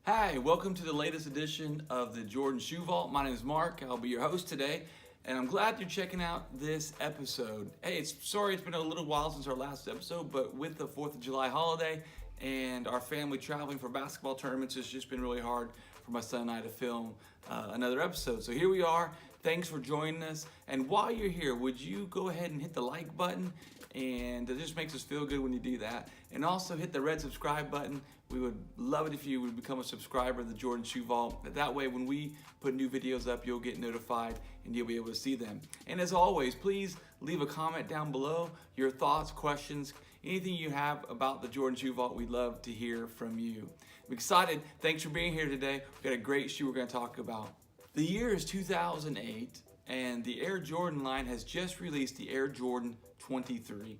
Hi, welcome to the latest edition of the Jordan Shoe Vault. My name is Mark. I'll be your host today, and I'm glad you're checking out this episode. Hey, sorry it's been a little while since our last episode, but with the 4th of July holiday and our family traveling for basketball tournaments, it's just been really hard for my son and I to film another episode. So here we are. Thanks for joining us. And while you're here, would you go ahead and hit the like button? And it just makes us feel good when you do that. And also hit the red subscribe button. We would love it if you would become a subscriber of the Jordan Shoe Vault. That way, when we put new videos up, you'll get notified and you'll be able to see them. And as always, please leave a comment down below, your thoughts, questions, anything you have about the Jordan Shoe Vault. We'd love to hear from you. I'm excited. Thanks for being here today. We've got a great shoe we're going to talk about. The year is 2008, and the Air Jordan line has just released the Air Jordan 23.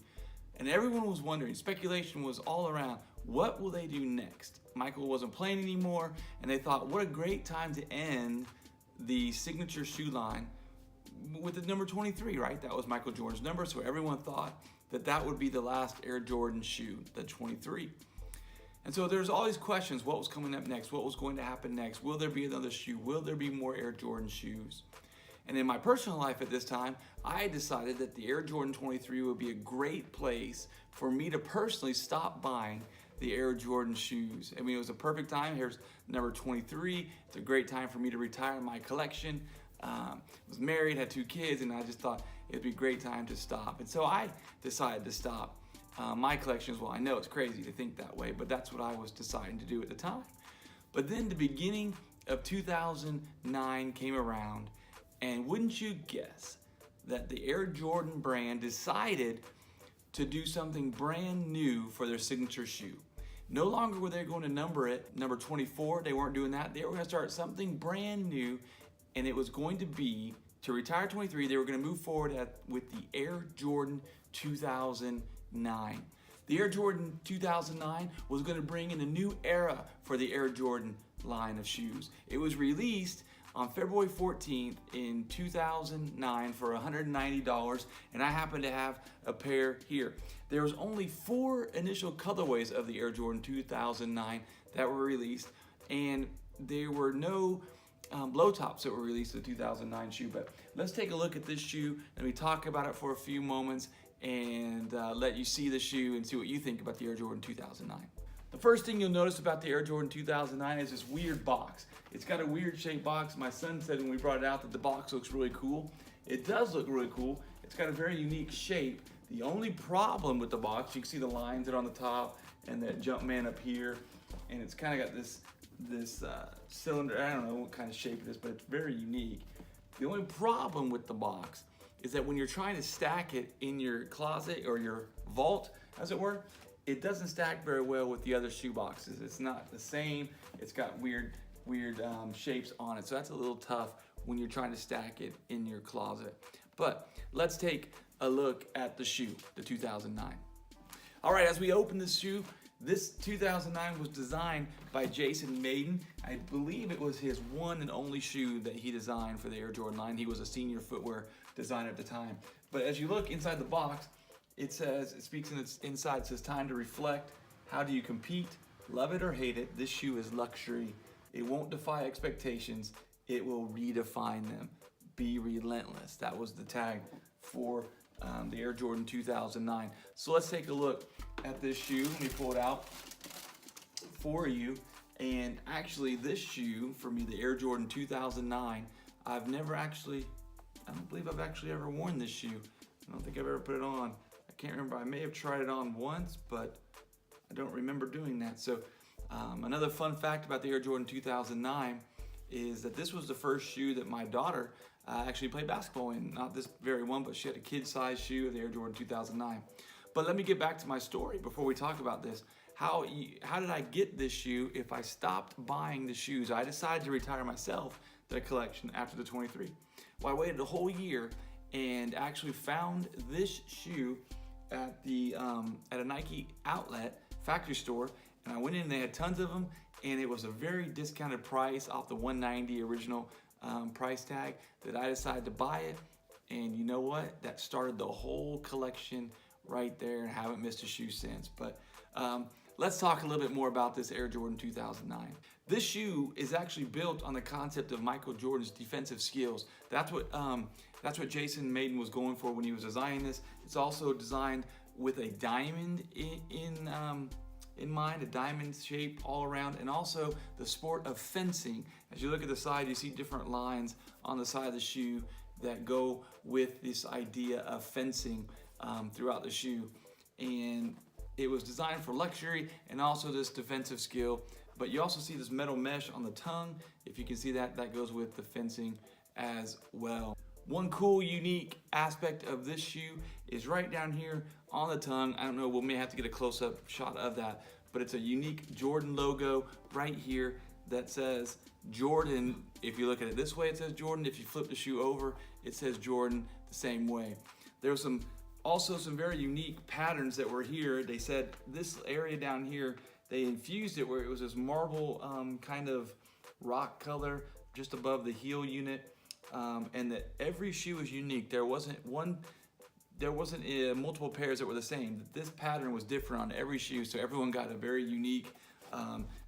And everyone was wondering, speculation was all around, what will they do next? Michael wasn't playing anymore, and they thought, what a great time to end the signature shoe line with the number 23, right? That was Michael Jordan's number, so everyone thought that that would be the last Air Jordan shoe, the 23. And so there's all these questions, what was coming up next? What was going to happen next? Will there be another shoe? Will there be more Air Jordan shoes? And in my personal life at this time, I decided that the Air Jordan 23 would be a great place for me to personally stop buying the Air Jordan shoes. I mean, it was a perfect time. Here's number 23. It's a great time for me to retire my collection. Was married, had 2 kids, and I just thought it'd be a great time to stop. And so I decided to stop my collection as well. I know it's crazy to think that way, but that's what I was deciding to do at the time. But then the beginning of 2009 came around, and wouldn't you guess that the Air Jordan brand decided to do something brand new for their signature shoe. No longer were they going to number it number 24. They weren't doing that. They were going to start something brand new, and it was going to be, to retire 23, they were going to move forward with the Air Jordan 2009. The Air Jordan 2009 was going to bring in a new era for the Air Jordan line of shoes. It was released on February 14th in 2009 for $190, and I happen to have a pair here. There was only 4 initial colorways of the Air Jordan 2009 that were released, and there were no low tops that were released in the 2009 shoe. But let's take a look at this shoe. Let me talk about it for a few moments and let you see the shoe and see what you think about the Air Jordan 2009. The first thing you'll notice about the Air Jordan 2009 is this weird box. It's got a weird shaped box. My son said when we brought it out that the box looks really cool. It does look really cool. It's got a very unique shape. The only problem with the box, you can see the lines that are on the top and that Jumpman up here, and it's kind of got this cylinder. I don't know what kind of shape it is, but it's very unique. The only problem with the box is that when you're trying to stack it in your closet or your vault, as it were, it doesn't stack very well with the other shoe boxes. It's not the same. It's got weird shapes on it. So that's a little tough when you're trying to stack it in your closet. But let's take a look at the shoe, the 2009. All right, as we open this shoe, this 2009 was designed by Jason Maiden. I believe it was his one and only shoe that he designed for the Air Jordan line. He was a senior footwear designer at the time. But as you look inside the box, it speaks in its inside, it says time to reflect. How do you compete? Love it or hate it, this shoe is luxury. It won't defy expectations, it will redefine them. Be relentless. That was the tag for the Air Jordan 2009. So let's take a look at this shoe. Let me pull it out for you. And actually this shoe, for me, the Air Jordan 2009, I don't believe I've actually ever worn this shoe. I don't think I've ever put it on. I can't remember, I may have tried it on once, but I don't remember doing that. So another fun fact about the Air Jordan 2009 is that this was the first shoe that my daughter actually played basketball in. Not this very one, but she had a kid-sized shoe of the Air Jordan 2009. But let me get back to my story before we talk about this. How did I get this shoe if I stopped buying the shoes? I decided to retire myself the collection after the 23. Well, I waited a whole year and actually found this shoe at a Nike outlet factory store, and I went in and they had tons of them, and it was a very discounted price off the $190 original price tag that I decided to buy it. And you know what? That started the whole collection right there and haven't missed a shoe since. But let's talk a little bit more about this Air Jordan 2009. This shoe is actually built on the concept of Michael Jordan's defensive skills. That's what Jason Mayden was going for when he was designing this. It's also designed with a diamond in mind, a diamond shape all around, and also the sport of fencing. As you look at the side, you see different lines on the side of the shoe that go with this idea of fencing throughout the shoe. And it was designed for luxury and also this defensive skill. But you also see this metal mesh on the tongue. If you can see that, that goes with the fencing as well. One cool, unique aspect of this shoe is right down here on the tongue. I don't know, we may have to get a close-up shot of that, but it's a unique Jordan logo right here that says Jordan. If you look at it this way, it says Jordan. If you flip the shoe over, it says Jordan the same way. There's also some very unique patterns that were here. They said this area down here, they infused it where it was this marble kind of rock color just above the heel unit, and that every shoe is unique. There wasn't multiple pairs that were the same. This pattern was different on every shoe, so everyone got a very unique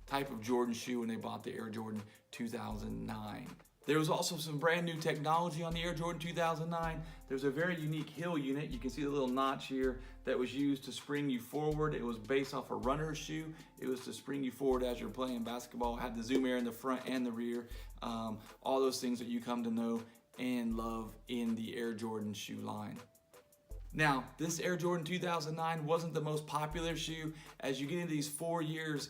type of Jordan shoe when they bought the Air Jordan 2009. There was also some brand new technology on the Air Jordan 2009. There's a very unique heel unit. You can see the little notch here that was used to spring you forward. It was based off a runner's shoe. It was to spring you forward as you're playing basketball. It had the zoom air in the front and the rear. All those things that you come to know and love in the Air Jordan shoe line. Now, this Air Jordan 2009 wasn't the most popular shoe. As you get into these 4 years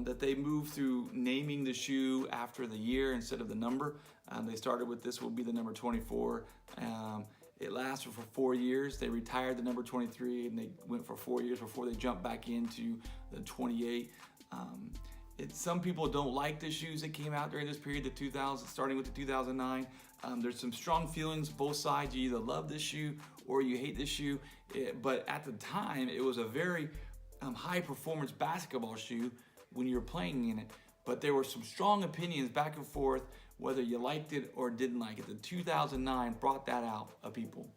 that they moved through naming the shoe after the year instead of the number. They started with this will be the number 24. It lasted for 4 years. They retired the number 23 and they went for 4 years before they jumped back into the 28. Some people don't like the shoes that came out during this period, the 2000s, starting with the 2009. There's some strong feelings both sides. You either love this shoe or you hate this shoe. But at the time, it was a very high performance basketball shoe when you were playing in it. But there were some strong opinions back and forth whether you liked it or didn't like it. The 2009 brought that out of people.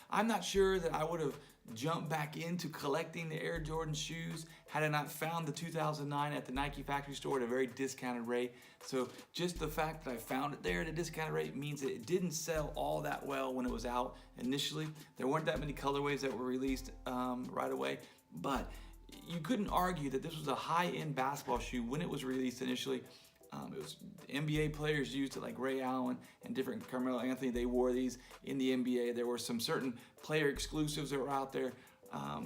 I'm not sure that I would have jumped back into collecting the Air Jordan shoes had I not found the 2009 at the Nike factory store at a very discounted rate. So just the fact that I found it there at a discounted rate means that it didn't sell all that well when it was out initially. There weren't that many colorways that were released right away, but you couldn't argue that this was a high-end basketball shoe when it was released initially. It was NBA players used it, like Ray Allen and different Carmelo Anthony. They wore these in the NBA. There were some certain player exclusives that were out there,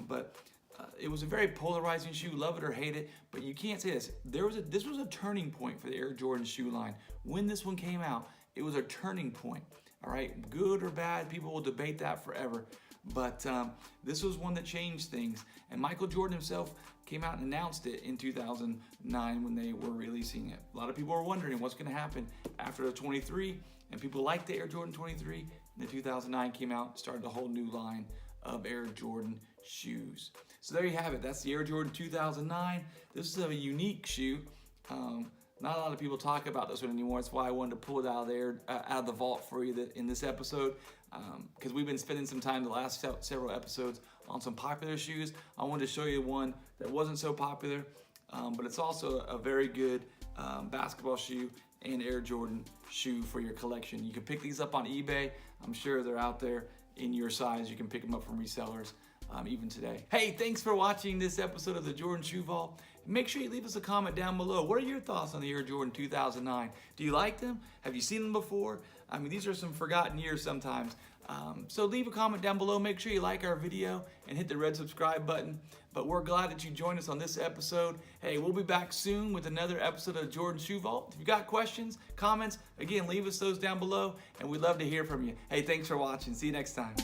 but it was a very polarizing shoe. Love it or hate it, but you can't say this. This was a turning point for the Air Jordan shoe line. When this one came out, it was a turning point. All right, good or bad, people will debate that forever. But this was one that changed things. And Michael Jordan himself came out and announced it in 2009 when they were releasing it. A lot of people were wondering what's going to happen after the 23, and people liked the Air Jordan 23. And the 2009 came out, started a whole new line of Air Jordan shoes. So there you have it. That's the Air Jordan 2009. This is a unique shoe. Not a lot of people talk about this one anymore. That's why I wanted to pull it out of there, out of the vault for you in this episode, because we've been spending some time the last several episodes on some popular shoes. I wanted to show you one that wasn't so popular, but it's also a very good basketball shoe and Air Jordan shoe for your collection. You can pick these up on eBay. I'm sure they're out there in your size. You can pick them up from resellers even today. Hey, thanks for watching this episode of the Jordan Shoe Vault. Make sure you leave us a comment down below. What are your thoughts on the Air Jordan 2009? Do you like them? Have you seen them before? I mean, these are some forgotten years sometimes. So leave a comment down below. Make sure you like our video and hit the red subscribe button. But we're glad that you joined us on this episode. Hey, we'll be back soon with another episode of Jordan Shoe Vault. If you got questions, comments, again, leave us those down below, and we'd love to hear from you. Hey, thanks for watching. See you next time.